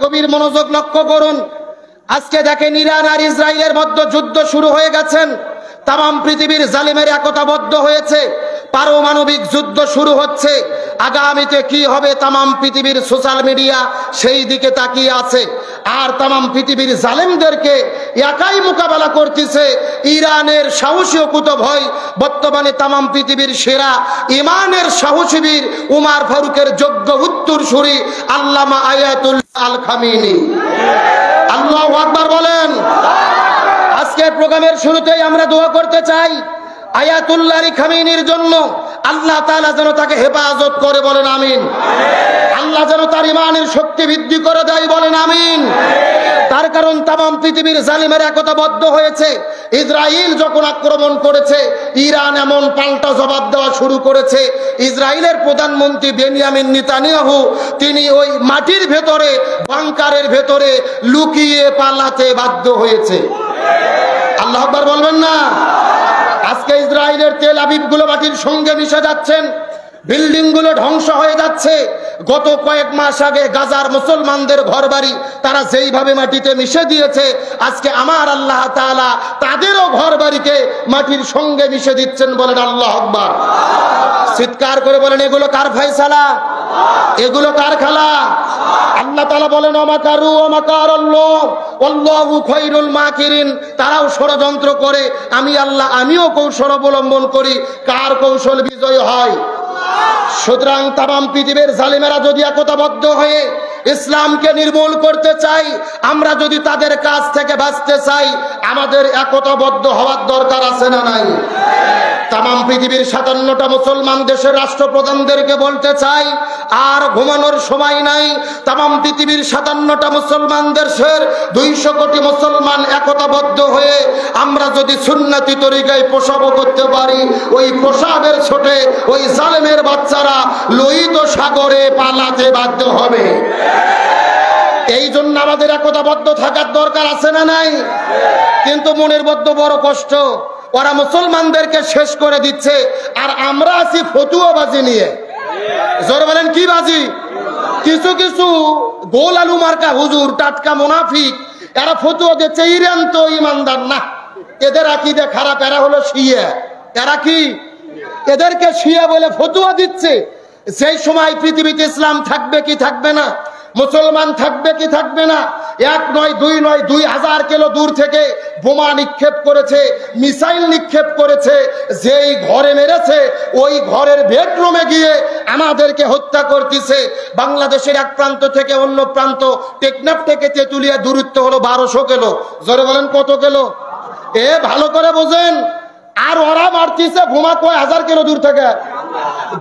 গভীর মনোযোগ লক্ষ্য করুন। আজকে দেখেন ইরান আর ইসরায়েলের মধ্যে যুদ্ধ শুরু হয়ে গেছেন। তাম পৃথিবীর জালিমের একতাবদ্ধ হয়েছে, পারমাণবিক যুদ্ধ শুরু হচ্ছে। আগামীতে কি হবে তাম পৃথিবীর সোশ্যাল মিডিয়া সেই দিকে তাকিয়ে আছে। আর তাম পৃথিবীর জালিমদেরকে একাই মোকাবেলা করতেছে ইরানের সাহসী কুতুবই, বর্তমানে তাম পৃথিবীর সেরা ইমানের সাহসী বীর উমর ফারুকের যোগ্য উত্তরসূরি আল্লামা আয়াতুল্লাহ আল খামেনি। আল্লাহু আকবার বলেন। আজকে প্রোগ্রামের শুরুতেই আমরা দোয়া করতে চাই আয়াতুল্লাহ আল খামেনির জন্য, আল্লাহ তাআলা যেন তাকে হেফাজত করে, বলেন আমিন। আল্লাহ যেন তার ইমানের শক্তি বৃদ্ধি করে দেয়, বলেন আমিন। তার কারণ তাম পৃথিবীর জালিমের একতাবদ্ধ হয়েছে। ইসরায়েল যখন আক্রমণ করেছে, ইরান এমন পাল্টা জবাব দেওয়া শুরু করেছে। ইসরায়েলের প্রধানমন্ত্রী বেনিয়ামিন নেতানিয়াহু তিনি ওই মাটির ভেতরে, বাংকারের ভেতরে লুকিয়ে পালাতে বাধ্য হয়েছে। আল্লাহু আকবার বলবেন না? আজকে ইসরায়েলের তেল আবিব গুলো মাটির সঙ্গে মিশে যাচ্ছেন, বিল্ডিং গুলো ধ্বংস হয়ে যাচ্ছে। গত কয়েক মাস আগে গাজার মুসলমানদের ঘরবাড়ি তারা যেইভাবে মাটিতে মিশে দিয়েছে, আজকে আমার আল্লাহ তাআলা তাদেরও ঘরবাড়িকে মাটির সঙ্গে মিশে দিচ্ছেন, বলেন আল্লাহু আকবার। চিৎকার করে বলেন এগুলো কার ফয়সালা? এগুলো কার খেলা? আল্লাহ তাআলা বলেন ওমাকারু ওমাকারাল্লাহ আল্লাহু খায়রুল মাকিরিন। তারাও ষড়যন্ত্র করে, আমি আল্লাহ আমিও কৌশল অবলম্বন করি, কার কৌশল বিজয় হয়? সুতরাং তাম পৃথিবীর জালিমেরা যদি একতাবদ্ধ হয়ে ইসলামকে নির্মূল করতে চাই, আমরা যদি তাদের কাছ থেকে বাঁচতে চাই, আমাদের একতাবদ্ধ হওয়ার দরকার আছে না নাই? তাম পৃথিবীর 57টা মুসলমান দেশের রাষ্ট্রপ্রধানদেরকে বলতে চাই, আর ঘুমানোর সময় নাই। তাম পৃথিবীর 57টা মুসলমান দেশের 200 কোটি মুসলমান একতাবদ্ধ হয়ে আমরা যদি সুন্নতি তরিকায় প্রসব করতে পারি, ওই প্রসবের ছোটে ওই জালেমের বাচ্চারা লোহিত সাগরে পালাতে বাধ্য হবে। এই জন্য আমাদের একতাবদ্ধ থাকার দরকার আছে না নাই? কিন্তু মনের মধ্যে বড় কষ্ট, ওরা মুসলমানদেরকে শেষ করে দিচ্ছে, আর আমরা আছি ফতুয়াবাজি নিয়ে। জোরে বলেন কি বাজি? কিছু কিছু গোল আলু মার্কা হুজুর, টাটকা মুনাফিক, এরা ফতুয়া দিচ্ছে ইরান তো ইমানদার না, এদের আকীদা খারাপ, এরা হলো শিয়া। এরা কি? এদেরকে শিয়া বলে ফতুয়া দিচ্ছে। সেই সময় পৃথিবীতে ইসলাম থাকবে কি থাকবে না? মুসলমান থাকবে কি থাকবে না? 1 নয় 2 নয় 2000 কিলো দূর থেকে বোমা নিক্ষেপ করেছে, মিসাইল নিক্ষেপ করেছে। যেই ঘরে মেরেছে ওই ঘরের বেডরুমে গিয়ে আমাদেরকে হত্যা করতেছে। বাংলাদেশের এক প্রান্ত থেকে অন্য প্রান্ত, টেকনাফ থেকে তেতুলিয়া দূরত্ব হলো 1200 কিলো। জোরে বলেন কত কিলো? ভালো করে বোঝেন। আর ওরা মারতেছে বোমা কয় 1000 কিলো দূর থেকে।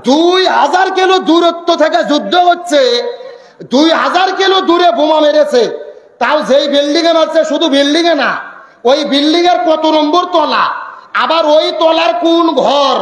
2000 কিলো দূরত্ব থেকে যুদ্ধ হচ্ছে, 2000 কিলো দূরে বোমা মেরেছে। তাও যেই বিল্ডিং এ মারছে, শুধু বিল্ডিং এ না, ওই বিল্ডিং এর কত নম্বর তলা, আবার ওই তলার কোন ঘর,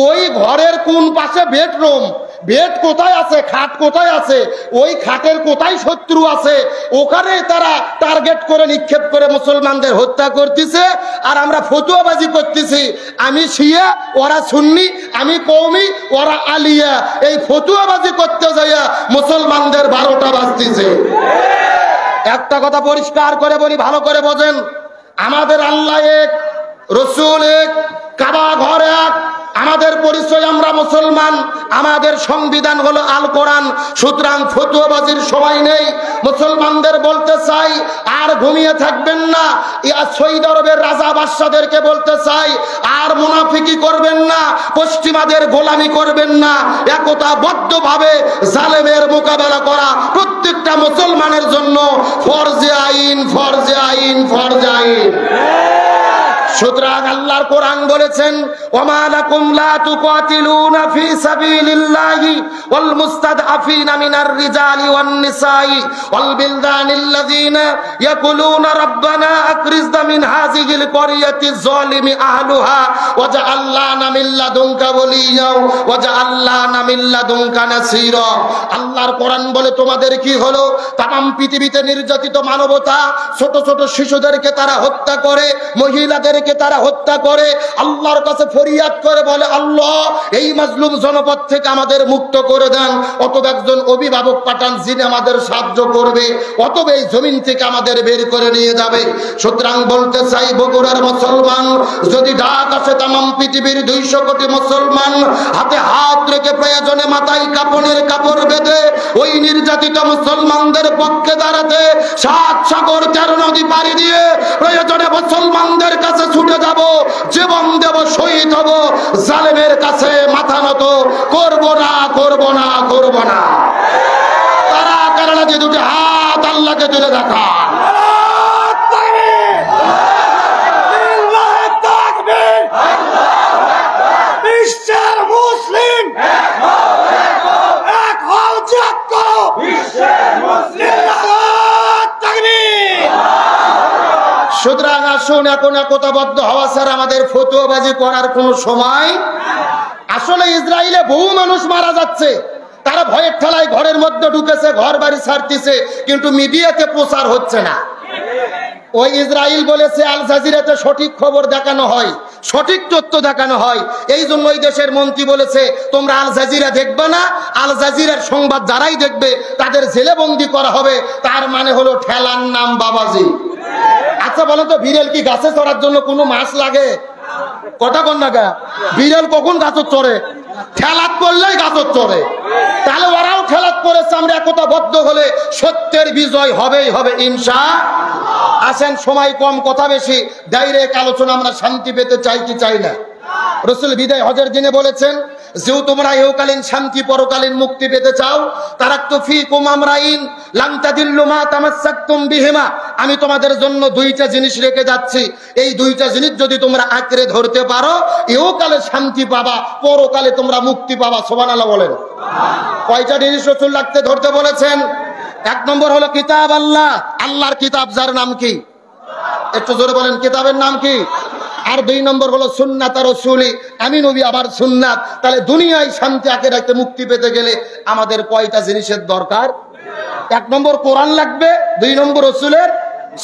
ওই ঘরের কোন পাশে বেডরুম, বেড কোথায় আছে, খাট কোথায় আছে, ওই খাটের কোথায় শত্রু আছে, ওখানে তারা টার্গেট করে নিক্ষেপ করে মুসলমানদের হত্যা করতেছে। আর আমরা ফতুয়াবাজি করতেছি, আমি শিয়া ওরা সুন্নি, আমি কওমি ওরা আলিয়া। এই ফতুয়াবাজি করতে যাইয়া মুসলমানদের 12টা বাজতেছে। একটা কথা পরিষ্কার করে বলি, ভালো করে বোঝেন, আমাদের আল্লাহ এক, রসুল এক, কাবা ঘর এক, আমাদের পরিচয় আমরা মুসলমান, আমাদের সংবিধান হলো আল কোরআন। সুতরাং ফতুয়াবাজির সময় নেই। মুসলমানদের বলতে চাই, আর ঘুমিয়ে থাকবেন না। সৌদি আরবের রাজা বাদশাদেরকে বলতে চাই, আর মুনাফিকি করবেন না, পশ্চিমাদের গোলামি করবেন না। একতাবদ্ধভাবে জালেমের মোকাবেলা করা প্রত্যেকটা মুসলমানের জন্য ফরজে আইন, ফরজে আইন, ফরজে আইন। সুতরাং আল্লাহর কোরআন বলেছেন, ওমা লাকুম লা তুকাতিলুনা ফি সাবিলিল্লাহি ওয়াল মুস্তাদআফিনা মিনার রিজালি ওয়ান নিসাই ওয়াল বিলদানিল্লাযিনা ইয়াকুলুনা রাব্বানা আকরিজনা মিন হাযিহিল ক্বরিয়াতি যালিমি আহলুহা ওয়াজআল লানা মিন লাদুনকা ওয়ালিয়্যা ওয়াজআল লানা মিন লাদুনকা নাসীরা। আল্লাহর কোরআন বলে, তোমাদের কি হলো? তাম পৃথিবীতে নির্যাতিত মানবতা, ছোট ছোট শিশুদেরকে তারা হত্যা করে, মহিলাদেরকে ভাইদেরকে তারা হত্যা করে, আল্লাহর কাছে ফরিয়াদ করে বলে, আল্লাহ এই মাজলুম জনপদ থেকে আমাদের মুক্ত করে দেন, অথবা একজন অভিভাবক পাঠান যিনি আমাদের সাহায্য করবে, অথবা এই জমিন থেকে আমাদের বের করে নিয়ে যাবে। সুতরাং বলতে চাই, বগুড়ার মুসলমান যদি ডাক আসে তামাম পৃথিবীর 200 কোটি মুসলমান হাতে হাত রেখে প্রয়োজনে মাথায় কাপড়ের কাপড় বেঁধে ওই নির্যাতিত মুসলমানদের পক্ষে দাঁড়াতে 7 সাগর 13 নদী পাড়ি দিয়ে প্রয়োজনে মুসলমানদের কাছে ছুটে যাব, জীবন দেব, শহীদ হব, জালেমের কাছে মাথা নত করব না, করব না, করব না। তারা কারণে যে দুটো হাত আল্লাহকে তুলে দেখান। বিশ্বের মুসলিম এক হও, জাগ করো, বিশ্বের মুসলিম তাকবীর। সুতরাং আসুন, এখন একতাবদ্ধ হওয়া ছাড়া আমাদের ফতোয়াবাজি করার কোনো সময়। আসলে ইসরায়েলে বহু মানুষ মারা যাচ্ছে, তারা ভয়ের ঠেলায় ঘরের মধ্যে ঢুকেছে, ঘর বাড়ি ছাড়তেছে, কিন্তু মিডিয়াতে প্রচার হচ্ছে না। ওই ইসরায়েল বলেছে আল জাজিরাতে সঠিক খবর দেখানো হয়, সঠিক তথ্য দেখানো হয়, এই জন্য ওই দেশের মন্ত্রী বলেছে তোমরা আল জাজিরা দেখবে না, আল জাজিরার সংবাদ যারাই দেখবে তাদের জেলে বন্দি করা হবে। তার মানে হলো ঠেলার নাম বাবাজি। আচ্ছা বলো তো, বিড়াল কি গাছে চড়ার জন্য কোনো মাছ লাগে? কটা কন্যা গা বিড়াল কখন গাছত চড়ে? ঠেলাত করলেই গাছত চড়ে। তাহলে ওরাও ঠেলাত করেছে। আমরা একতাবদ্ধ হলে সত্যের বিজয় হবেই হবে ইনশাআল্লাহ। আসেন, সময় কম, কথা বেশি, ডাইরেক্ট আলোচনা। আমরা শান্তি পেতে চাই কি চাই না? রাসূল বিদায় হজের দিনে বলেছেন, যেও তোমরা ইহকালীন শান্তি পরকালীন মুক্তি পেতে চাও, তারাকতু ফীকুম আমরাইন লান তাদিল্লু মা তামাসসাকতুম বিহিমা, আমি তোমাদের জন্য 2টা জিনিস রেখে যাচ্ছি, এই 2টা জিনিস যদি তোমরা আঁকড়ে ধরতে পারো ইহকালে শান্তি পাবা, পরকালে তোমরা মুক্তি পাবা। সুবহানাল্লাহ বলেন। কয়টা জিনিস রাসূল রাখতে ধরতে বলেছেন? 1 নম্বর হলো কিতাব আল্লাহ, আল্লাহর কিতাব, যার নাম কি? একটু জোরে বলেন, কিতাবের নাম কি? আর 2 নম্বর হলো সুন্নাত রাসূলি, আমি নবী আবার সুন্নাত। তাহলে দুনিয়ায় শান্তি আঁকড়ে রাখতে, মুক্তি পেতে গেলে আমাদের কয়টা জিনিসের দরকার? 1 নম্বর কোরআন লাগবে, 2 নম্বর রাসূলের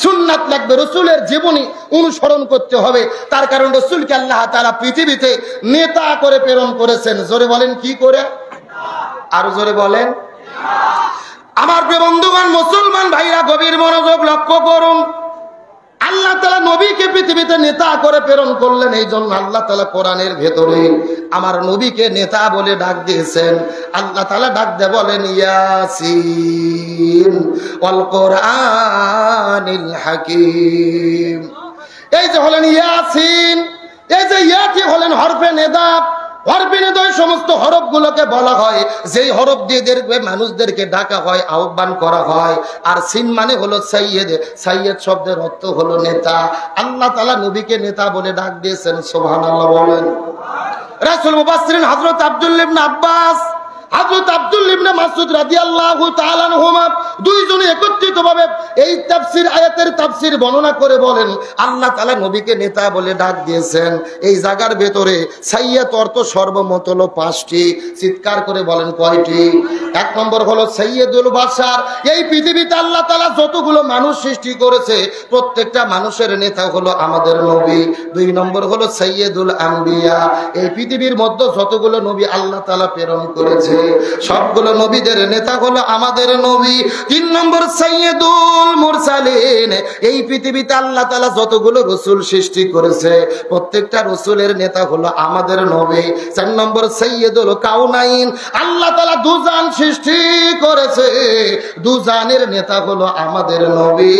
সুন্নাত লাগবে, রাসূলের জীবনী অনুসরণ করতে হবে। তার কারণ রাসূলকে আল্লাহ তাআলা পৃথিবীতে নেতা করে প্রেরণ করেছেন। জোরে বলেন, কি করে? আরো জোরে বলেন। আমার প্রিয় বন্ধুগণ, মুসলমান ভাইরা গভীর মনোযোগ লক্ষ্য করুন। আল্লাহ তাআলা নবীকে পৃথিবীতে নেতা করে প্রেরণ করলেন, এই জন্য আল্লাহ তাআলা কোরআনের ভেতরে আমার নবীকে নেতা বলে ডাক দিয়েছেন। আল্লাহ তাআলা ডাক দিয়ে বলেন, ইয়াসিন ওয়াল কোরআনিল হাকিম। এই যে হলেন ইয়াসিন, এই যে ইয়াতি হলেন হরফে নেদা। হরফে নেদা ওই সমস্ত হরফগুলোকে বলা হয় যেই হরফ দিয়ে মানুষদেরকে ডাকা হয়, আহ্বান করা হয়। আর সিন মানে হলো সাইয়্যেদ, সাইয়্যেদ শব্দের অর্থ হলো নেতা। আল্লাহ তাআলা নবীকে নেতা বলে ডাক দিয়েছেন। সুবহানাল্লাহ বলেন। রাসূল মুফাসসিরিন হযরত আব্দুল্লাহ ইবনে আব্বাস, হযরত আব্দুল্লাহ ইবনে মাসউদ রাদিয়াল্লাহু তাআলা আনহুমা দুইজনে একত্রিতভাবে এই তাফসীর, আয়াতের তাফসীর বর্ণনা করে বলেন, আল্লাহ তাআলা নবীকে নেতা বলে ডাক দিয়েছেন। এই জায়গার ভেতরে সাইয়্যেদ অর্থ সর্বমোট হলো 5টি। চিৎকার করে বলেন কয়টি? 1 নম্বর হলো সাইয়্যেদুল বাশার, এই পৃথিবীতে আল্লাহ তাআলা যতগুলো মানুষ সৃষ্টি করেছে প্রত্যেকটা মানুষের নেতা হলো আমাদের নবী। 2 নম্বর হলো সাইয়্যেদুল আম্বিয়া, এই পৃথিবীর মধ্যে যতগুলো নবী আল্লাহ তাআলা প্রেরণ করেছে সবগুলো নবীদের নেতা হলো আমাদের নবী। 3 নম্বর সাইয়্যেদুল মুরসালিন, এই পৃথিবীতে আল্লাহ তাআলা যতগুলো রাসূল সৃষ্টি করেছে প্রত্যেকটা রাসূলের নেতা হলো আমাদের নবী। 4 নম্বর সাইয়্যেদুল কাউনাইন, আল্লাহ তাআলা দুজান সৃষ্টি করেছে, দুজানের নেতা হলো আমাদের নবী।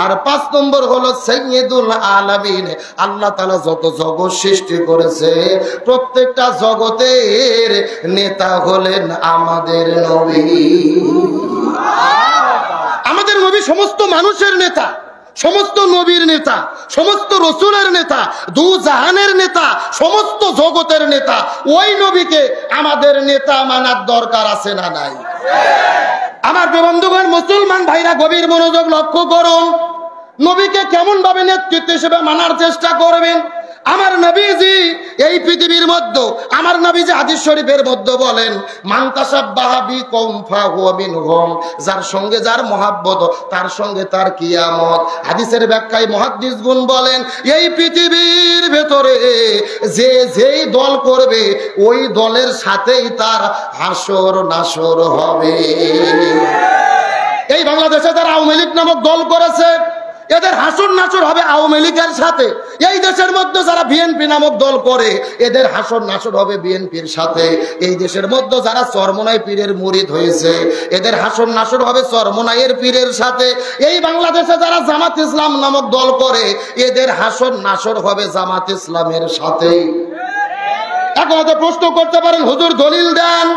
আর 5 নম্বর হলো সাইয়্যেদুল আলামিন, আল্লাহ তাআলা যত জগৎ সৃষ্টি করেছে প্রত্যেকটা জগতের নেতা হলেন আমাদের নবী। আমাদের নবী সমস্ত মানুষের নেতা, সমস্ত নবীর নেতা, সমস্ত রাসূলের নেতা, দু জাহানের নেতা, সমস্ত জগতের নেতা। ওই নবীকে আমাদের নেতা মানার দরকার আছে না নাই? আমার বন্ধুগণ, মুসলমান ভাইরা গভীর মনোযোগ লক্ষ্য করুন। নবীকে কেমন ভাবে নেতৃত্ব হিসেবে মানার চেষ্টা করবেন? আমার নবীজি এই পৃথিবীর মধ্যে, আমার নবীজি হাদিস শরীফের মধ্যে বলেন, মান তাসাব্বাহা বিকওম ফাহুয়া মিনহুম, যার সঙ্গে যার মহব্বত তার সঙ্গে তার কিয়ামত। হাদিসের ব্যাখ্যায় মুহাদ্দিসগণ বলেন, এই পৃথিবীর ভেতরে যে যেই দল করবে ওই দলের সাথেই তার হাসর নাসর হবে। এই বাংলাদেশে যারা আওয়ামী লীগ নামক দল করেছে এদের হাসর নাসর হবে আওয়ামী লীগের সাথে। এই দেশের মধ্যে যারা বিএনপি নামক দল করে এদের হাসর নাসর হবে বিএনপির সাথে। এই দেশের মধ্যে যারা চরমোনাই পীরের মুরিদ হয়েছে এদের হাসর নাসর হবে চরমোনাইয়ের পীরের সাথে। এই বাংলাদেশে যারা জামাত ইসলাম নামক দল করে এদের হাসর নাসর হবে জামাত ইসলামের সাথে। এখন তো প্রশ্ন করতে পারেন, হুজুর দলিল দেন।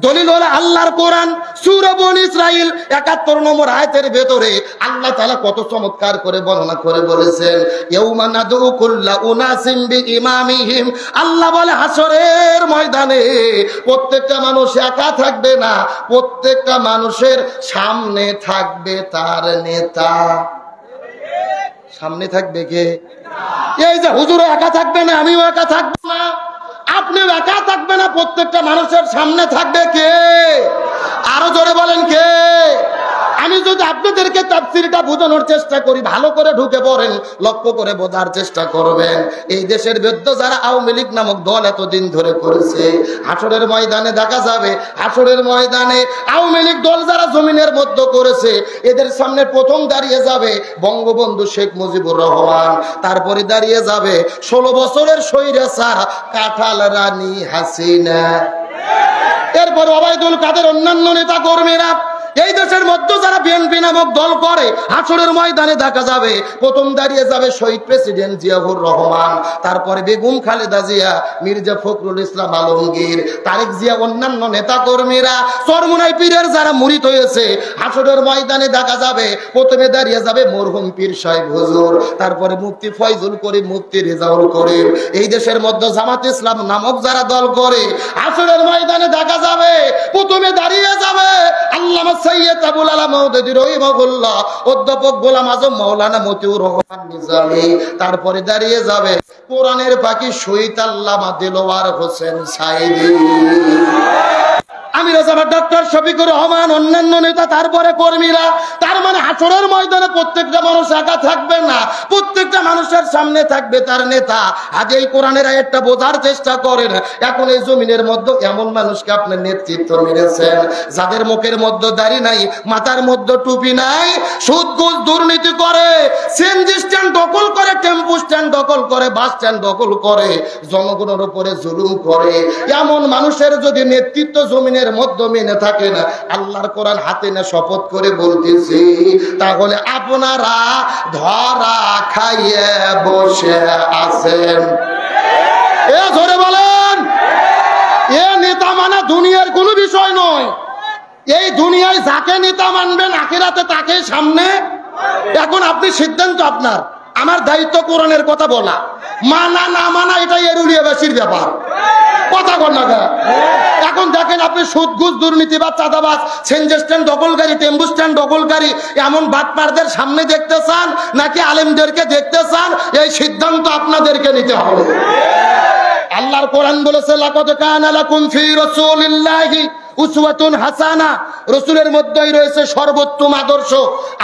দলিল হলো আল্লাহর কোরআন, সূরা বনী ইসরাইল ৭১ নম্বর আয়াতের ভেতরে আল্লাহ তাআলা কত চমৎকার করে বর্ণনা করে বলেছেন, ইয়াউমা নাদউ কুল্লা উনাসিম বিইমামিহিম। আল্লাহ বলে হাসরের ময়দানে প্রত্যেকটা মানুষ একা থাকবে না, প্রত্যেকটা মানুষের সামনে থাকবে তার নেতা। সামনে থাকবে কে? এই যে হুজুর একা থাকবে না, আমিও একা থাকবো না, আপনিও একা থাকবে না, প্রত্যেকটা মানুষের সামনে থাকবে কে? আরো জোরে বলেন কে? আমি যদি আপনাদেরকে তাফসীরটা বোঝানোর চেষ্টা করি, ভালো করে ঢুকে পড়েন, লক্ষ্য করে বোঝার চেষ্টা করবেন। এই দেশের বিরুদ্ধে যারা আওয়ামী লীগ নামক দল এতদিন ধরে করেছে, হাসরের ময়দানে দেখা যাবে, হাসরের ময়দানে আওয়ামী লীগ দল যারা জমিনের মধ্যে করেছে এদের সামনে প্রথম দাঁড়িয়ে যাবে বঙ্গবন্ধু শেখ মুজিবুর রহমান, তারপরে দাঁড়িয়ে যাবে 16 বছরের স্বৈরাচার কাঁঠাল রানী হাসিনা, এরপর ওবায়দুল কাদের, অন্যান্য নেতা কর্মীরা। এই দেশের মধ্যে যারা বিএনপি নামক দল করে হাসরের ময়দানে দেখা যাবে প্রথম দাঁড়িয়ে যাবে শহীদ প্রেসিডেন্ট জিয়াউর রহমান, তারপরে বেগম খালেদা জিয়া, মির্জা ফখরুল ইসলাম আলমগীর, তারেক জিয়া, অন্যান্য নেতা কর্মীরা। চরমোনাই পীরের যারা মুরিদ হয়েছে হাসরের ময়দানে দেখা যাবে প্রথমে দাঁড়িয়ে যাবে মরহুম পীর সাহেব হুজুর, তারপরে মুফতি ফয়জুল করিম, মুফতি রেজাউল করিম। এই দেশের মধ্যে জামাত ইসলাম নামক যারা দল করে হাসরের ময়দানে দেখা যাবে প্রথমে দাঁড়িয়ে যাবে আল্লামা সৈয়দ আবুল আলা মওদুদী রহিমাহুল্লাহ, অধ্যাপক গোলাম আজম মাওলানা মতিউর রহমান নিজামী, তারপরে দাঁড়িয়ে যাবে কোরআনের পাখি শহীদ আল্লামা দেলোয়ার হোসেন সাইদী, আমির জামাত ডক্টর শফিকুর রহমান, অন্যান্য নেতা, তারপরে কর্মীরা। তার মানে হাসরের ময়দানে প্রত্যেকটা মানুষ একা থাকবে না, প্রত্যেকটা মানুষের সামনে থাকবে তার নেতা। আজ এই কোরআনের আয়াতটা বোঝার চেষ্টা করেন। এখন এই জমিনের মধ্যে এমন মানুষকে আপনি নেতৃত্ব মেরেছেন যাদের মুখের মধ্যে দাড়ি নাই, মাথার মধ্যে টুপি নাই, সুদ ঘুষ দুর্নীতি করে, সিএনজি স্ট্যান্ড দখল করে, টেম্পু স্ট্যান্ড দখল করে, বাস স্ট্যান্ড দখল করে, জনগণের উপরে জুলুম করে। এমন মানুষের যদি নেতৃত্ব জমিনের মধ্যে মেনে থাকে না, আল্লাহর কোরআন হাতে না শপথ করে বলতেছি, তাহলে আপনারা ধরা খাইয়ে বসে আছেন। এ ধরে বলেন, এ নেতা মানা দুনিয়ার কোনো বিষয় নয়। এই দুনিয়ায় যাকে নেতা মানবেন আখিরাতে তাকে সামনে। এখন আপনি সিদ্ধান্ত আপনার, আমার দায়িত্ব কোরআনের কথা বলা, মানা না মানা এটা এরুলিয়াবাসীর ব্যাপার। কথা বল না। এখন দেখেন আপনি সুদ ঘুষ দুর্নীতি বা চাঁদাবাজ, সিএনজি স্ট্যান্ড দখলকারী, টেম্পু স্ট্যান্ড দখলকারী এমন বাটপারদের সামনে দেখতে চান নাকি আলেমদেরকে দেখতে চান? এই সিদ্ধান্ত আপনাদেরকে নিতে হবে। আল্লাহর কোরআন বলেছে, লাকাদ কানা লাকুম ফি রাসূলিল্লাহি উসওয়াতুন হাসানা, রাসূলের মধ্যেই রয়েছে সর্বোত্তম আদর্শ।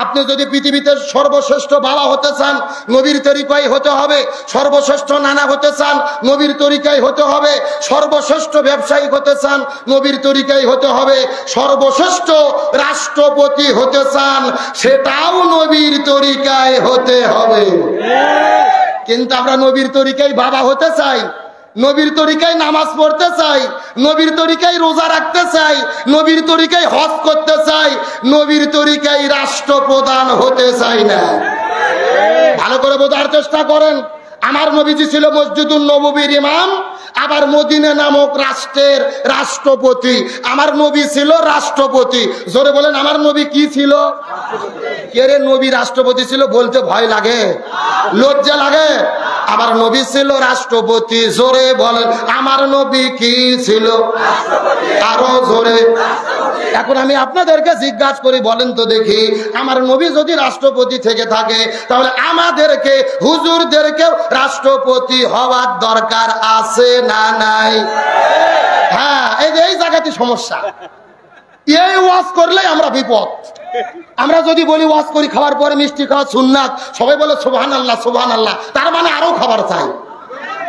আপনি যদি পৃথিবীতে সর্বশ্রেষ্ঠ বাবা হতে চান নবীর তরিকায় হতে হবে, সর্বশ্রেষ্ঠ নানা হতে চান নবীর তরিকায় হতে হবে, সর্বশ্রেষ্ঠ ব্যবসায়ী হতে চান নবীর তরিকায় হতে হবে, সর্বশ্রেষ্ঠ রাষ্ট্রপতি হতে চান সেটাও নবীর তরিকায় হতে হবে। কিন্তু আমরা নবীর তরিকায় বাবা হতে চাই, নবীর তরিকায় নামাজ পড়তে চাই, নবীর তরিকায় রোজা রাখতে চাই, নবীর তরিকায় হজ করতে চাই, নবীর তরিকায় রাষ্ট্রপ্রধান হতে চাই না। ভালো করে বোঝার চেষ্টা করেন। আমার নবীজি ছিল মসজিদুল নববীর ইমাম, আবার মদিনা নামক রাষ্ট্রের রাষ্ট্রপতি। আমার নবী ছিল রাষ্ট্রপতি। জোরে বলেন, আমার নবী কি ছিল? কে রে নবী রাষ্ট্রপতি ছিল বলতে ভয় লাগে, লজ্জা লাগে? আমার নবী ছিল রাষ্ট্রপতি। জোরে বলেন, আমার নবী কি ছিল? আরো জোরে। এখন আমি আপনাদেরকে জিজ্ঞাসা করি, বলেন তো দেখি, আমার নবী যদি রাষ্ট্রপতি থেকে থাকে তাহলে আমাদেরকে হুজুরদেরকে রাষ্ট্রপতি হওয়ার দরকার আছে না নাই? হ্যাঁ, এই জায়গাতে সমস্যা। এই ওয়াজ করলে আমরা বিপদ। আমরা যদি বলি ওয়াজ করি খাওয়ার পরে মিষ্টি খাওয়া সুন্নাত, সবাই বলে সুবহানাল্লাহ সুবহানাল্লাহ, তার মানে আরো খাবার চাই।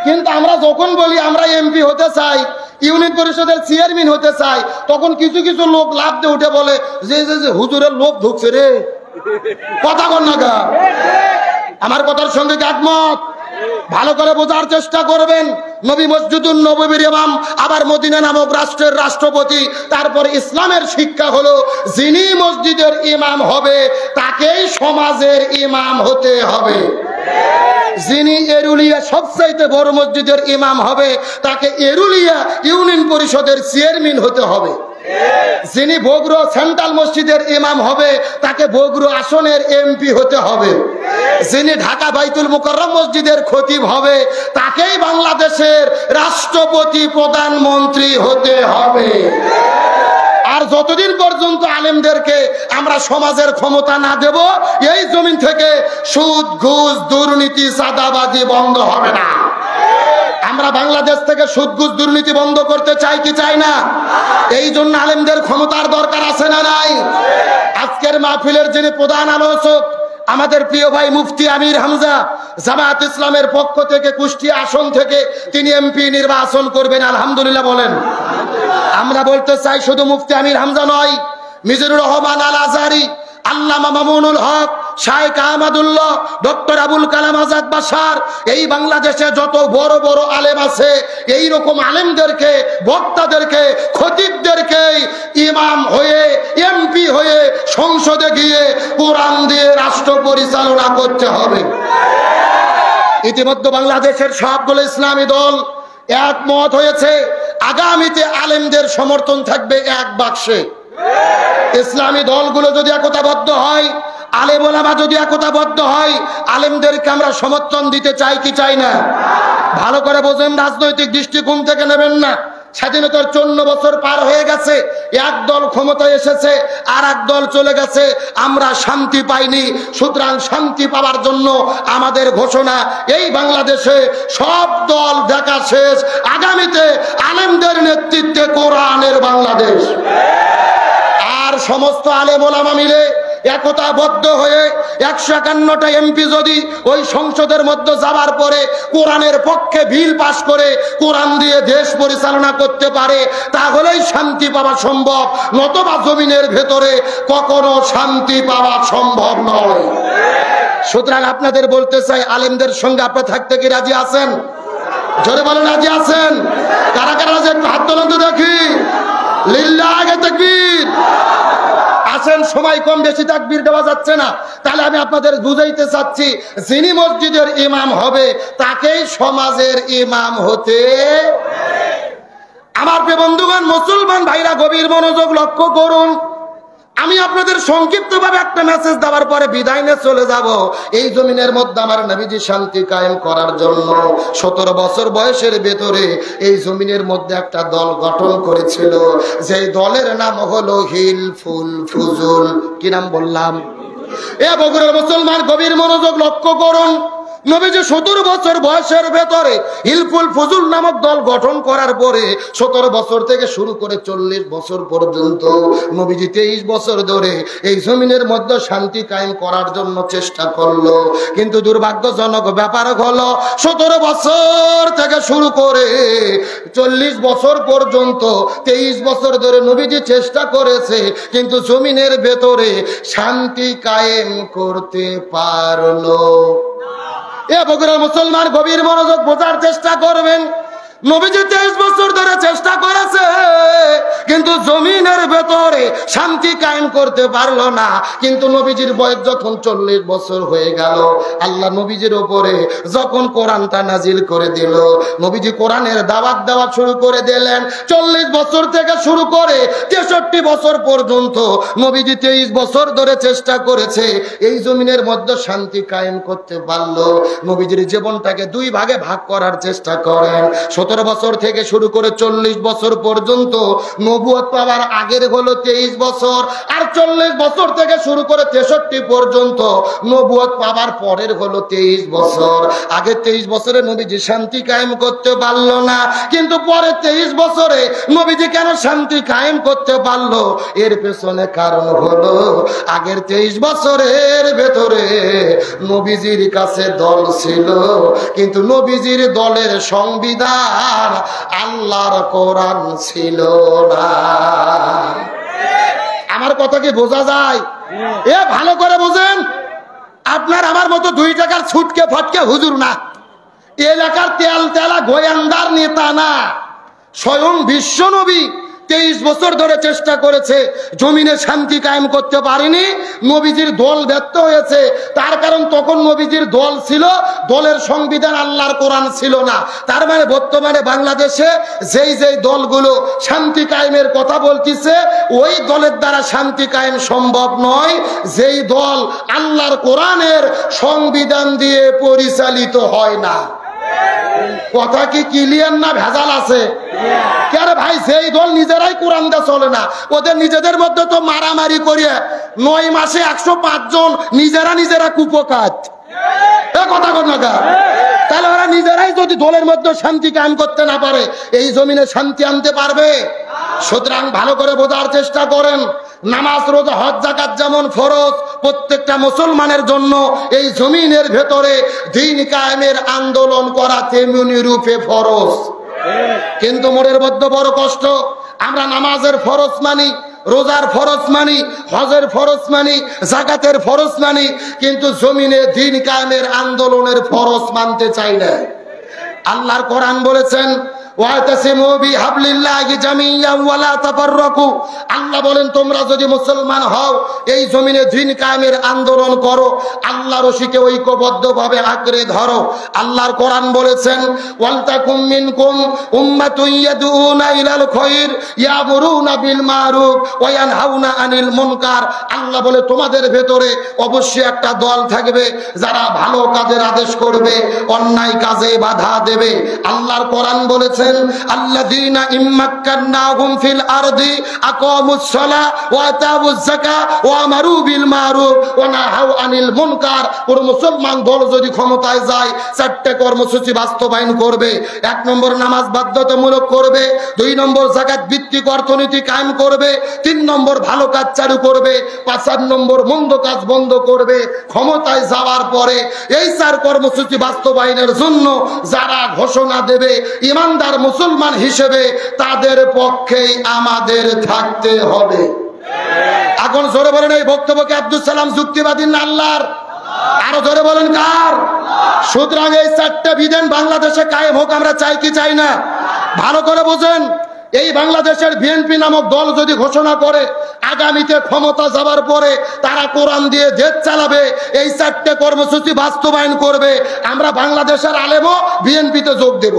কিন্তু আমরা যখন বলি আমরা এমপি হতে চাই, ইউনিয়ন পরিষদের চেয়ারম্যান হতে চাই, তখন কিছু কিছু লোক লাভ দিয়ে উঠে বলে যে হুজুরের লোভ ঢুকছে রে। কথা কন না গা? আমার কথার সঙ্গে একমত? ভালো করে বোঝার চেষ্টা করবেন। নবী মসজিদুন নববীর ইমাম, আবার মদিনা নামক রাষ্ট্রের রাষ্ট্রপতি। তারপর ইসলামের শিক্ষা হলো যিনি মসজিদের ইমাম হবে তাকেই সমাজের ইমাম হতে হবে। যিনি এরুলিয়া সবচাইতে বড় মসজিদের ইমাম হবে তাকে এরুলিয়া ইউনিয়ন পরিষদের চেয়ারম্যান হতে হবে। যিনি বগুড়া সেন্ট্রাল মসজিদের ইমাম হবে তাকে বগুড়া আসনের এমপি হতে হবে। যিনি ঢাকা বাইতুল মুকাররম মসজিদের খতিব হবে তাকেই বাংলাদেশের রাষ্ট্রপতি প্রধানমন্ত্রী হতে হবে। আর যতদিন পর্যন্ত আলেমদেরকে আমরা সমাজের ক্ষমতা না দেব, এই জমিন থেকে সুদ ঘুষ দুর্নীতি চাঁদাবাজি বন্ধ হবে না। আমরা বাংলাদেশ থেকে সুদ ঘুষ দুর্নীতি বন্ধ করতে চাই কি চাই না? এই জন্য আলেমদের ক্ষমতার দরকার আছে না নাই? আজকের মাহফিলের যিনি প্রধান আলোচক আমাদের প্রিয় ভাই মুফতি আমির হামজা, জামায়াত ইসলামের পক্ষ থেকে কুষ্টিয়া আসন থেকে তিনি এমপি নির্বাচন করবেন। আলহামদুলিল্লাহ বলেন। আমরা বলতে চাই শুধু মুফতি আমির হামজা নয়, মিজানুর রহমান আল আজহারি, আল্লামা মামুনুল হক, শাইখ আহমদুল্লাহ, ডক্টর আবুল কালাম আজাদ বাশার, এই বাংলাদেশে যত বড় বড় আলেম আছে এই রকম আলেমদেরকে, বক্তাদেরকে, খতিবদেরকে ইমাম হয়ে এমপি হয়ে সংসদে গিয়ে কোরআন দিয়ে রাষ্ট্র পরিচালনা করতে হবে। ইতিমধ্যে বাংলাদেশের সবগুলো ইসলামী দল একমত হয়েছে আগামীতে আলেমদের সমর্থন থাকবে এক বাক্সে। ইসলামী দলগুলো যদি একতাবদ্ধ হয়, আলেম ওলামা যদি একতাবদ্ধ হয়, আলেমদেরকে আমরা সমর্থন দিতে চাই কি চাই না? ভালো করে বোঝেন, রাজনৈতিক দৃষ্টিকোণ থেকে নেবেন না। স্বাধীনতার 54 বছর পার হয়ে গেছে, এক দল ক্ষমতায় এসেছে আর এক দল চলে গেছে, আমরা শান্তি পাইনি। সুতরাং শান্তি পাওয়ার জন্য আমাদের ঘোষণা, এই বাংলাদেশে সব দল দেখা শেষ, আগামীতে আলেমদের নেতৃত্বে কোরআনের বাংলাদেশ। আর সমস্ত আলেম ওলামা মিলে একতাবদ্ধ হয়ে 151টা এমপি যদি ওই সংসদের মধ্যে যাবার পরে কোরআনের পক্ষে বিল পাশ করে কোরআন দিয়ে দেশ পরিচালনা করতে পারে, তাহলেই শান্তি পাওয়া সম্ভব, নতুবা জমিনের ভেতরে কখনো শান্তি পাওয়া সম্ভব নয়। সুতরাং আপনাদের বলতে চাই, আলেমদের সঙ্গে আপনারা থাকতে কি রাজি আছেন? জোরে বলেন, রাজি আছেন? কারা কারা রাজি? একটু হাত তোলেন তো দেখি। লিল্লাহি তাকবীর। আসেন, সময় কম, বেশি তাকবীর দেওয়া যাচ্ছে না। তাহলে আমি আপনাদের বুঝাইতে চাচ্ছি, যিনি মসজিদের ইমাম হবে তাকেই সমাজের ইমাম হতে। আমার প্রিয় বন্ধুগণ, মুসলমান ভাইরা গভীর মনোযোগ লক্ষ্য করুন। আমি আপনাদের সংক্ষিপ্তভাবে একটা মেসেজ দেওয়ার পরে বিদায় নিয়ে চলে যাব। এই জমিনের মধ্যে আমার নবীজি শান্তি কায়েম করার জন্য 17 বছর বয়সের ভেতরে এই জমিনের মধ্যে একটা দল গঠন করেছিল, যেই দলের নাম হলো হিলফুল ফুজুল। কি নাম বললাম? এ বগুড়ার মুসলমান গভীর মনোযোগ লক্ষ্য করুন। নবীজি 17 বছর বয়সের ভেতরে হিলফুল ফুজুল নামক দল গঠন করার পরে 17 বছর থেকে শুরু করে 40 বছর পর্যন্ত নবীজি 23 বছর ধরে এই জমিনের মধ্যে শান্তি কায়েম করার জন্য চেষ্টা করলো। কিন্তু দুর্ভাগ্যজনক ব্যাপার হলো 17 বছর থেকে শুরু করে 40 বছর পর্যন্ত 23 বছর ধরে নবীজি চেষ্টা করেছে, কিন্তু জমিনের ভেতরে শান্তি কায়েম করতে পারলো। এ বগুড়ার মুসলমান গভীর মনোযোগ বোঝার চেষ্টা করবেন। নবীজি 23 বছর ধরে চেষ্টা করেছে, কিন্তু জমিনের ভেতরে শান্তি কায়েম করতে পারলো না। কিন্তু নবীজির বয়স যখন 40 বছর হয়ে গেল, আল্লাহ নবীজির উপরে যখন কোরআনটা নাজিল করে দিল, নবীজি কোরআনের দাওয়াত দেওয়া শুরু করে দিলেন। 40 বছর থেকে শুরু করে 63 বছর পর্যন্ত নবীজি 23 বছর ধরে চেষ্টা করেছে, এই জমিনের মধ্যে শান্তি কায়েম করতে পারলো। নবীজির জীবনটাকে 2 ভাগে ভাগ করার চেষ্টা করেন। 17 বছর থেকে শুরু করে 40 বছর পর্যন্ত নবুয়ত পাওয়ার আগের হলো 23 বছর, আর 40 বছর থেকে শুরু করে 63 পর্যন্ত নবুয়ত পাওয়ার পরের হলো 23 বছর। আগে 23 বছরে নবীজি শান্তি কায়েম করতে পারলো না, কিন্তু পরে 23 বছরে নবীজি কেন শান্তি কায়েম করতে পারলো? এর পেছনে কারণ হলো আগের 23 বছরের ভেতরে নবীজির কাছে দল ছিল, কিন্তু নবীজির দলের সংবিধান আল্লাহর কোরআন ছিল না। আমার কথা কি বোঝা যায়? এ ভালো করে বোঝেন। আপনার আমার মতো 2 টাকার ছুটকে ফটকে হুজুর না, এলাকার তেল তেলা গোয়েন্দার নেতা না, স্বয়ং বিশ্ব নবী 23 বছর ধরে চেষ্টা করেছে, জমিনে শান্তি কায়েম করতে পারেনি। নবীজির দল ব্যর্থ হয়েছে, তার কারণ তখন নবীজির দল ছিল, দলের সংবিধান আল্লাহর কোরআন ছিল না। তার মানে বর্তমানে বাংলাদেশে যেই যেই দলগুলো শান্তি কায়েমের কথা বলতেছে, ওই দলের দ্বারা শান্তি কায়েম সম্ভব নয়, যেই দল আল্লাহর কোরআনের সংবিধান দিয়ে পরিচালিত হয় না। কথা কি ক্লিয়ার না ভেজাল আছে? কেন ভাই, সেই দল নিজেরাই কোরআন দিয়ে চলে না, ওদের নিজেদের মধ্যে তো মারামারি করিয়ে 9 মাসে 105 জন নিজেরা কুপকাত। কথা কর না, তাহলে ওরা নিজেরাই যদি দলের মধ্যে শান্তি কায়েম করতে না পারে, এই জমিনে শান্তি আনতে পারবে? সুতরাং ভালো করে বোঝার চেষ্টা করেন। নামাজ, রোজা, হজ, যাকাত যেমন ফরজ প্রত্যেকটা মুসলমানের জন্য, এই জমিনের ভেতরে দ্বীন কায়েমের আন্দোলন করা তেমনি রূপে ফরজ। কিন্তু মোরের মধ্যে বড় কষ্ট, আমরা নামাজের ফরজ মানি, রোজার ফরজ মানি, হজের ফরজ মানি, যাকাতের ফরজ মানি, কিন্তু জমিনে দ্বীন কায়েমের আন্দোলনের ফরজ মানতে চাই না। আল্লাহর কোরআন বলেছেন, আল্লাহ বলেন, তোমরা যদি মুসলমান হও, এই জমিনে দ্বীন কায়েমের আন্দোলন করো, আল্লাহ রশিকে ঐক্যবদ্ধ ভাবে আঁকড়ে ধরো। আল্লাহর কোরআন বলেছেন, ওয়ালতাকুম মিনকুম উম্মাতুন ইয়াদউনা ইলাল খায়র ইয়ামুরুনা বিল মারুফ ওয়া ইয়ানহাউনা আনিল মুনকার। আল্লাহ বলে, তোমাদের ভেতরে অবশ্যই একটা দল থাকবে যারা ভালো কাজের আদেশ করবে, অন্যায় কাজে বাধা দেবে। আল্লাহর কোরআন বলেছে, আল্লাযীনা ইম্মাক্কান্নাহুম ফিল আরদি আকামুস সালাহ ওয়া আতাউজ যাকাহ ওয়া আমারু বিল মারুফ ওয়া নাহাউ আনিল মুনকার। পুরো মুসলমান দল যদি ক্ষমতায় যায়, 4টে কর্মসূচি বাস্তবায়ন করবে। 1 নম্বর নামাজ বাধ্যতামূলক করবে, 2 নম্বর যাকাত ভিত্তিক অর্থনীতি কায়েম করবে, 3 নম্বর ভালো কাজ চালু করবে, 5 নম্বর মন্দ কাজ বন্ধ করবে। ক্ষমতায় যাওয়ার পরে এই 4 কর্মসূচি বাস্তবায়নের জন্য যারা ঘোষণা দেবে, ইমানদার মুসলমান হিসেবে তাদের পক্ষেই আমাদের থাকতে হবে। এখন জোরে বলেন, এই বক্তব্যকে আব্দুল সালাম যুক্তিবাদী না আল্লাহর? আরো জোরে বলেন কার? সুতরাং এই 4টে বিধান বাংলাদেশে কায়েম হোক, আমরা চাই কি চাই না? ভালো করে বোঝেন। এই বাংলাদেশের বিএনপি নামক দল যদি ঘোষণা করে আগামীতে ক্ষমতা যাবার পরে তারা কোরআন দিয়ে দেশ চালাবে, এই 4টে কর্মসূচি বাস্তবায়ন করবে, আমরা বাংলাদেশের আলেমও বিএনপিতে যোগ দেব।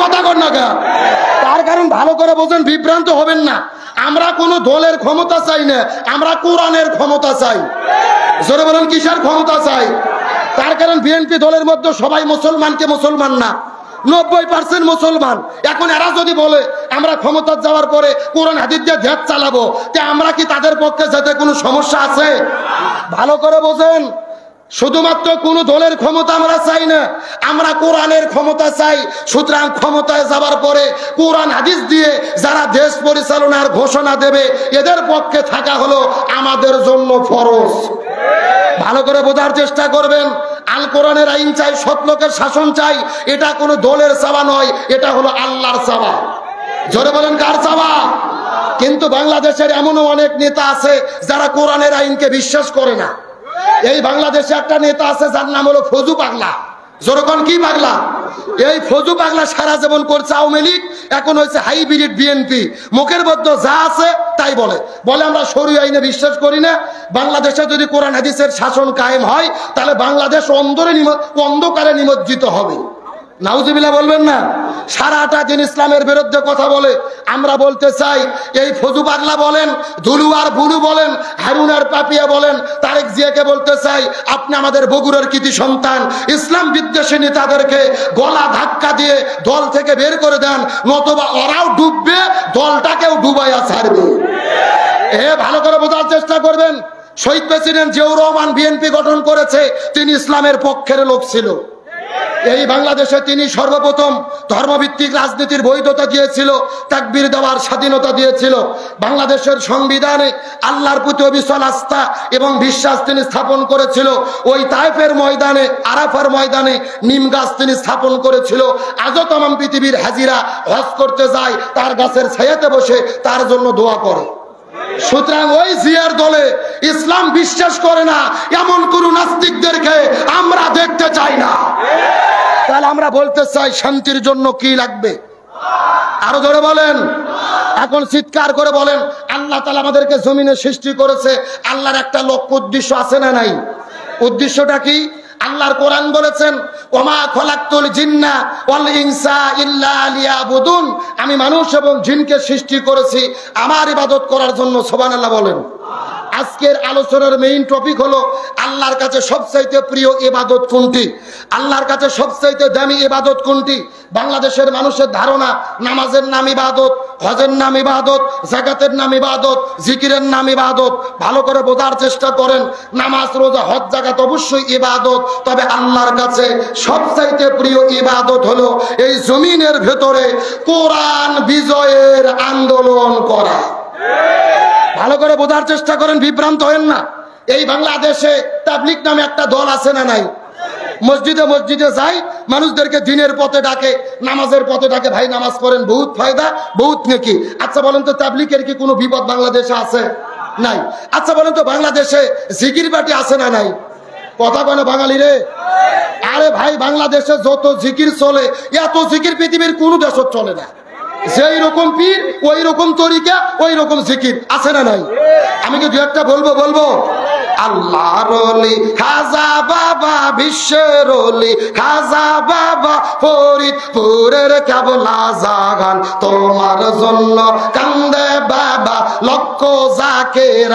কথা কর না কেন? তার কারণ ভালো করে বোঝেন, বিভ্রান্ত হবেন না। আমরা কোন দলের ক্ষমতা চাই না, আমরা কোরআনের ক্ষমতা চাই। জোরে বলেন, কিসের ক্ষমতা চাই? তার কারণ বিএনপি দলের মধ্যে সবাই মুসলমানকে মুসলমান না, 90% মুসলমান। এখন এরা যদি বলে আমরা ক্ষমতা যাওয়ার পরে কোরআন হাদিস দিয়ে দেশ চালাবো, তে আমরা কি তাদের পক্ষে যেতে কোনো সমস্যা আছে? ভালো করে বোঝেন। শুধুমাত্র কোন দলের ক্ষমতা আমরা চাই না, আমরা কোরআনের ক্ষমতা চাই। সুতরাং ক্ষমতায় যাবার পরে কোরআন হাদিস দিয়ে যারা দেশ পরিচালনার ঘোষণা দেবে, এদের পক্ষে থাকা হলো আমাদের জন্য ফরজ। ভালো করে বোঝার চেষ্টা করবেন। আল কোরআনের আইন চাই, সৎ লোকের শাসন চাই, এটা কোনো দলের চাওয়া নয়, এটা হলো আল্লাহর চাওয়া। জোরে বলেন, কার চাওয়া? কিন্তু বাংলাদেশের এমনও অনেক নেতা আছে যারা কোরআনের আইনকে বিশ্বাস করে না। এই বাংলাদেশে একটা নেতা আছে যার নাম হলো ফজু পাগলা। জোরকন কি পাগলা? এই ফজু পাগলা সারা জীবন করছে আওয়ামী লীগ, এখন হয়েছে হাইব্রিড বিএনপি। মুখের মধ্যে যা আছে তাই বলে আমরা শরীয়ত আইনে বিশ্বাস করি না। বাংলাদেশে যদি কোরআন হাদিসের শাসন কায়েম হয় তাহলে বাংলাদেশ অন্ধকারে নিমজ্জিত হবে। নাউজুবিল্লাহ বলবেন না? সারাটা দিন ইসলামের বিরুদ্ধে কথা বলে। আমরা বলতে চাই, এই ফজু পাগলা বলেন, ধুলু আর বুলু বলেন, হারুন আর পাপিয়া বলেন, তারেক জিয়াকে বলতে চাই, আপনি আমাদের বগুড়ার কৃতি সন্তান, ইসলাম বিদ্বেষী নেতাদেরকে গলা ধাক্কা দিয়ে দল থেকে বের করে দেন, নতুবা ওরাও ডুববে, দলটাকেও ডুবাইয়া ছাড়বে। ভালো করে বোঝার চেষ্টা করবেন। শহীদ প্রেসিডেন্ট জিয়াউর রহমান বিএনপি গঠন করেছে, তিনি ইসলামের পক্ষের লোক ছিল। এই বাংলাদেশে তিনি সর্বপ্রথম ধর্মভিত্তিক রাজনীতির বৈধতা দিয়েছিল, তাকবীর দেওয়ার স্বাধীনতা দিয়েছিল। বাংলাদেশের সংবিধানে আল্লাহর প্রতি অবিচল আস্থা এবং বিশ্বাস তিনি স্থাপন করেছিল। ওই তায়েফের ময়দানে, আরাফার ময়দানে নিম গাছ তিনি স্থাপন করেছিল। আজও তমাম পৃথিবীর হাজিরা হজ করতে যায়, তার গাছের ছায়াতে বসে তার জন্য দোয়া করে। সুতরাং ওই জিয়ার দলে ইসলাম বিশ্বাস করে না এমন কোন নাস্তিকদেরকে আমরা দেখতে চাই না। তাহলে আমরা বলতে চাই, শান্তির জন্য কি লাগবে? আরো জোরে বলেন, এখন চিৎকার করে বলেন। আল্লাহ তাআলা আমাদেরকে জমিনে সৃষ্টি করেছে, আল্লাহর একটা লক্ষ্য উদ্দেশ্য আছে না নাই? উদ্দেশ্যটা কি? আল্লাহর কোরআন বলেছেন, ওমা খলাকতুল জিন্না ওয়াল ইনসা ইল্লা লিয়াবুদুন, আমি মানুষ এবং জিনকে সৃষ্টি করেছি আমার ইবাদত করার জন্য। সুবহানাল্লাহ বলেন। আজকের আলোচনার মেইন টপিক হলো আল্লাহর কাছে সবচাইতে প্রিয় ইবাদত কোনটি, আল্লাহর কাছে সবচাইতে দামি ইবাদত কোনটি। বাংলাদেশের মানুষের ধারণা নামাজের নাম ইবাদত, হজের নাম ইবাদত, যাকাতের নাম ইবাদত, জিকিরের নাম ইবাদত। ভালো করে বোঝার চেষ্টা করেন, নামাজ, রোজা, হজ, যাকাত অবশ্যই ইবাদত, তবে আল্লাহর কাছে সবচাইতে প্রিয় ইবাদত হলো এই জমিনের ভেতরে কোরআন বিজয়ের আন্দোলন করা। ভালো করে বোঝার চেষ্টা করেন, বিভ্রান্ত হবেন না। এই বাংলাদেশে তাবলীগ নামে একটা দল আছে না নাই? মসজিদে মসজিদে যাই, মানুষদেরকে দিনের পথে ডাকে, নামাজের পথে ডাকে, ভাই নামাজ পড়েন, বহুত ফায়দা, বহুত নেকি। আচ্ছা বলেন তো, তাবলীগের কি কোনো বিপদ বাংলাদেশে আছে? নাই। আচ্ছা বলেন তো, বাংলাদেশে জিকির পার্টি আছে না নাই? কথা কেন বাঙালি রে? আরে ভাই, বাংলাদেশে যত জিকির চলে, এত জিকির পৃথিবীর কোন দেশত চলে না। যেই রকম পীর ওই রকম তরিকা, ওই রকম জিকির আছে না নাই? আমি কি দু একটা বলবো? আল্লাহর ওলি খাজা বাবা, বিশ্বের ওলি খাজা বাবা, ফরিদপুরের কেবলা জাগান তোমার জন্য কান্দে বাবা, লক্ষ জাকের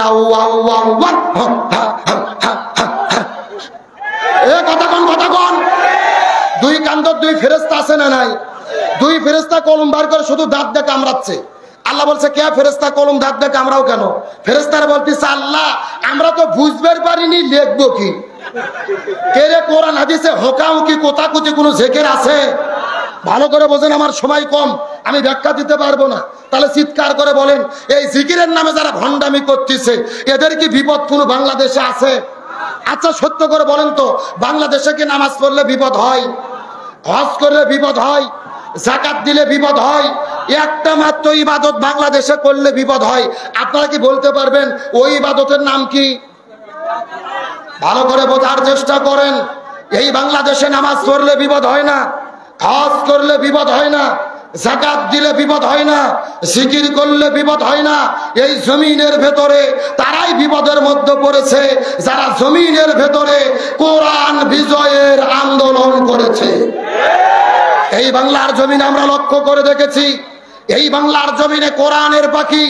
কথা কন। দুই কান্দর দুই ফেরেশতা আছে না নাই? দুই ফেরেশতা কলম বার করে শুধু দাঁত দিয়ে কামড়াচ্ছে। আল্লাহ বলছে, কে ফেরেশতা কলম দাঁত দিয়ে কামড়াও কেন? ফেরেশতারা বলতেছে, আল্লাহ আমরা তো বুঝতে পারিনি, লিখবো কি? কে রে, কোরআন হাদিসে হোকাহুকি কোতাকুতি কোনো জিকির আছে? ভালো করে বোঝেন, আমার সময় কম, আমি ব্যাখ্যা দিতে পারবো না। তাহলে চিৎকার করে বলেন, এই জিকিরের নামে যারা ভণ্ডামি করতেছে, এদের কি বিপদ কোনো বাংলাদেশে আছে? আচ্ছা সত্য করে বলেন তো, বাংলাদেশে কি নামাজ পড়লে বিপদ হয়? হজ করলে বিপদ হয়? যাকাত দিলে বিপদ হয়? একটা মাত্র ইবাদত বাংলাদেশে করলে বিপদ হয়। আপনারা কি বলতে পারবেন ওই ইবাদতের নাম কি? ভালো করে বোঝার চেষ্টা করেন। এই বাংলাদেশে নামাজ পড়লে বিপদ হয় না, হজ করলে বিপদ হয় না, যাকাত দিলে বিপদ হয় না, জিকির করলে বিপদ হয় না। এই জমিনের ভেতরে তারাই বিপদের মধ্যে পড়েছে যারা জমিনের ভেতরে কোরআন বিজয়ের আন্দোলন করেছে। এই বাংলার জমিনে আমরা লক্ষ্য করে দেখেছি, এই বাংলার জমিনে কোরআনের পাখি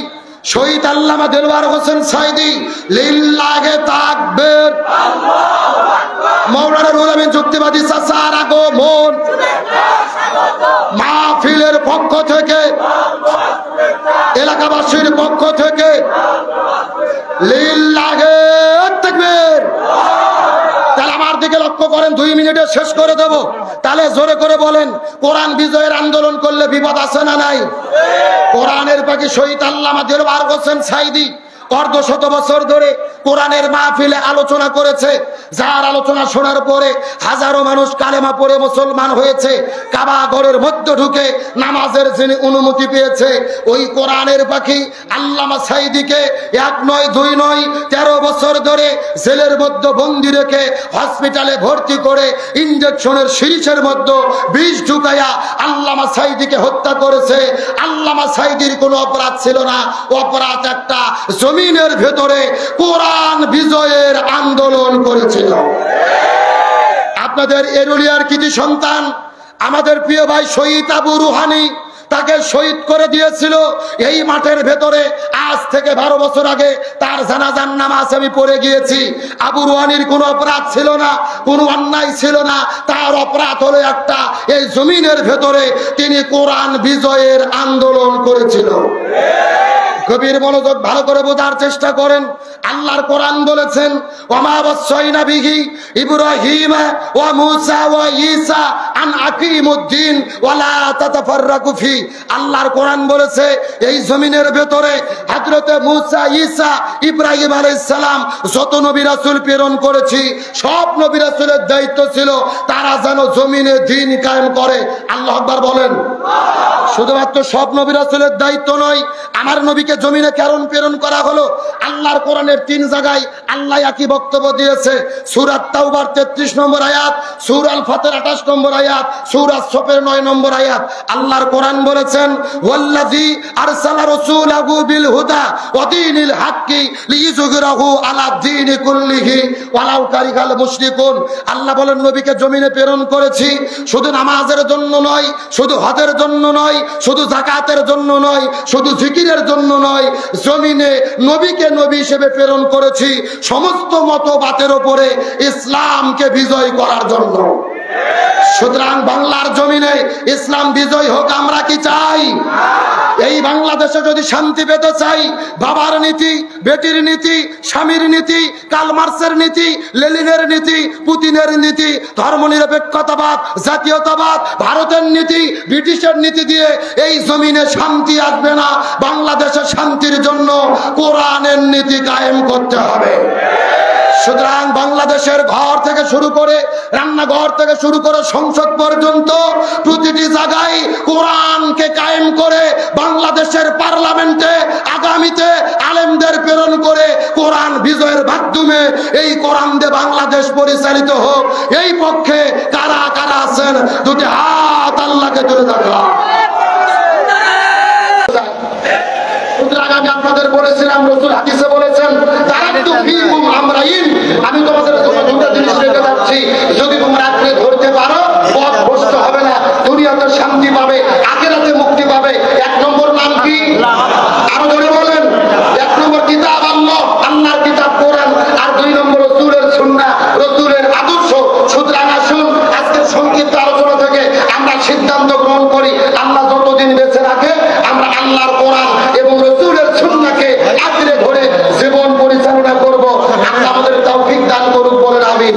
শহীদ আল্লামা দেলওয়ার হোসেন সাইদি, লিল্লাহে তাকবীর, মাওলানা রুহুল আমিন যুক্তিবাদী চাচার আগমন, মাহফিলের পক্ষ থেকে, এলাকাবাসীর পক্ষ থেকে লিল্লাহে তাকবীর। তাহলে আমার দিকে লক্ষ্য করেন, 2 মিনিটে শেষ করে দেব। তাহলে জোরে করে বলেন, কোরআন বিজয়ের আন্দোলন করলে বিপদ আছে না নাই? কোরআনের পাখি শহীদ আল্লামা দেলওয়ার হোসেন সাইদি অর্ধশত বছর ধরে কোরআনের মাহফিলে আলোচনা করেছে, যার আলোচনা শোনার পরে হাজারো মানুষ কালেমা পড়ে মুসলমান হয়েছে, কাবা ঘরের মধ্যে ঢুকে নামাজের যিনি অনুমতি পেয়েছে, ওই কোরআনের পাখি আল্লামা সাঈদীকে 1 নয় 2 নয় 13 বছর ধরে জেলের মধ্যে বন্দি রেখে হসপিটালে ভর্তি করে ইনজেকশনের সিরিজের মধ্যে বিষ ঢুকাইয়া আল্লামা সাঈদীকে হত্যা করেছে। আল্লামা সাঈদীর কোনো অপরাধ ছিল না, অপরাধ একটা জমিনের ভেতরে কোরআন বিজয়ের আন্দোলন করেছিল। আপনাদের এরুলিয়ার কৃতি সন্তান আমাদের প্রিয় ভাই শহীদ আবু রুহানি, তাকে শহীদ করে দিয়েছিল এই মাঠের ভেতরে। আজ থেকে 12 বছর আগে তার জানাজার নামাজ আমি পড়ে গিয়েছি। আবু রুহানির কোনো অপরাধ ছিল না, কোনো অন্যায় ছিল না, তার অপরাধ হলো একটা, এই জমিনের ভেতরে তিনি কোরআন বিজয়ের আন্দোলন করেছিল। গভীর মনোযোগ ভালো করে বোঝার চেষ্টা করেন। আল্লাহর কোরআন বলেছেন ওমা ওয়াসাইনা বিহি ইব্রাহিম ওয়া মূসা ওয়া ঈসা আন আকিমুদ্দিন ওয়া লা তাতাফাররাকু ফি। আল্লাহর কোরআন বলেছে এই জমিনের ভেতরে হযরতে মূসা, ঈসা, ইব্রাহিম আলাইহিস সালাম যত নবী রাসূল প্রেরণ করেছি, সব নবী রাসূলের দায়িত্ব ছিল তারা যেন জমিনে দ্বীন কায়েম করে। আল্লাহু আকবার বলেন। শুধুমাত্র সব নবী রাসূলের দায়িত্ব নয়, আমার নবীকে জমিনে কেন প্রেরণ করা হলো? আল্লাহর কোরআনের 3 জায়গায় আল্লাহ একই বক্তব্য দিয়েছে। সূরা তাওবার 33 নম্বর আয়াত, সূরা আল ফাতর 28 নম্বর আয়াত, সূরা সফের 9 নম্বর আয়াত। আল্লাহর কোরআন বলেছেন ওয়াল্লাযী আরসালা রাসূলাহু বিল হুদা ওয়া দীনিল হাক্কি লিইযহিরাহু আলা দীনি কুল্লিহি ওয়ালাউ কারিহাল মুশরিকুন। আল্লাহ বলেন নবীকে জমিনে প্রেরণ করেছি শুধু নামাজের জন্য নয়, শুধু হজের জন্য নয়, শুধু যাকাতের জন্য নয়, শুধু জিকিরের জন্য নয়, জমিনে নবীকে নবী হিসেবে প্রেরণ করেছি সমস্ত মতবাদের উপরে ইসলামকে বিজয় করার জন্য। সুতরাং বাংলার জমিনে ইসলাম বিজয় হোক আমরা কি চাই? এই বাংলাদেশে যদি শান্তি পেতে চাই, বাবার নীতি, বেটির নীতি, স্বামীর নীতি, কার্ল মার্কসের নীতি, লেনিনের নীতি, পুতিনের নীতি, ধর্মনিরপেক্ষতাবাদ, জাতীয়তাবাদ, ভারতের নীতি, ব্রিটিশের নীতি দিয়ে এই জমিনে শান্তি আসবে না। বাংলাদেশে শান্তির জন্য কোরআনের নীতি কায়েম করতে হবে। সুতরাং বাংলাদেশের ঘর থেকে শুরু করে রান্নাঘর থেকে শুরু করে সংসদ পর্যন্ত প্রতিটি জায়গায় কোরআনকে কায়েম করে বাংলাদেশের পার্লামেন্টে আগামীতে আলেমদের প্রেরণ করে কোরআন বিজয়ের মাধ্যমে এই কোরআন দিয়ে বাংলাদেশ পরিচালিত হোক। এই পক্ষে কারা কারা আছেন দুটি হাত আল্লাহকে তুলে দেখা। আমি আপনাদের বলেছিলাম রাসূল হাদিসে বলেছেন তারাকতু ফীকুম আমরাইন, আমি তোমাদের জন্য দুটো জিনিস রেখে যাচ্ছি, যদি তোমরা আঁকড়ে ধরতে পারো পথ ভ্রষ্ট হবে না, দুনিয়াতে শান্তি পাবে, আখিরাতে মুক্তি পাবে। 1 নম্বর নাম কি? আরো ধরে বলেন। 1 নম্বর কিতাব আল্লাহ, আল্লাহর কিতাব কোরআন, আর 2 নম্বর রাসূলের সুন্নাহ, রাসূলের আদর্শ। সুতরাং আসুন আজকের সংক্ষিপ্ত আলোচনা থেকে আমরা সিদ্ধান্ত গ্রহণ করি, আল্লাহ যতদিন বেঁচে রাখে আমরা আল্লাহর কোরআন এবং রাসূলের সুন্নাহকে আঁকড়ে ধরে জীবন পরিচালনা করব। আল্লাহ আমাদের তৌফিক দান করুন, বলেন আমিন।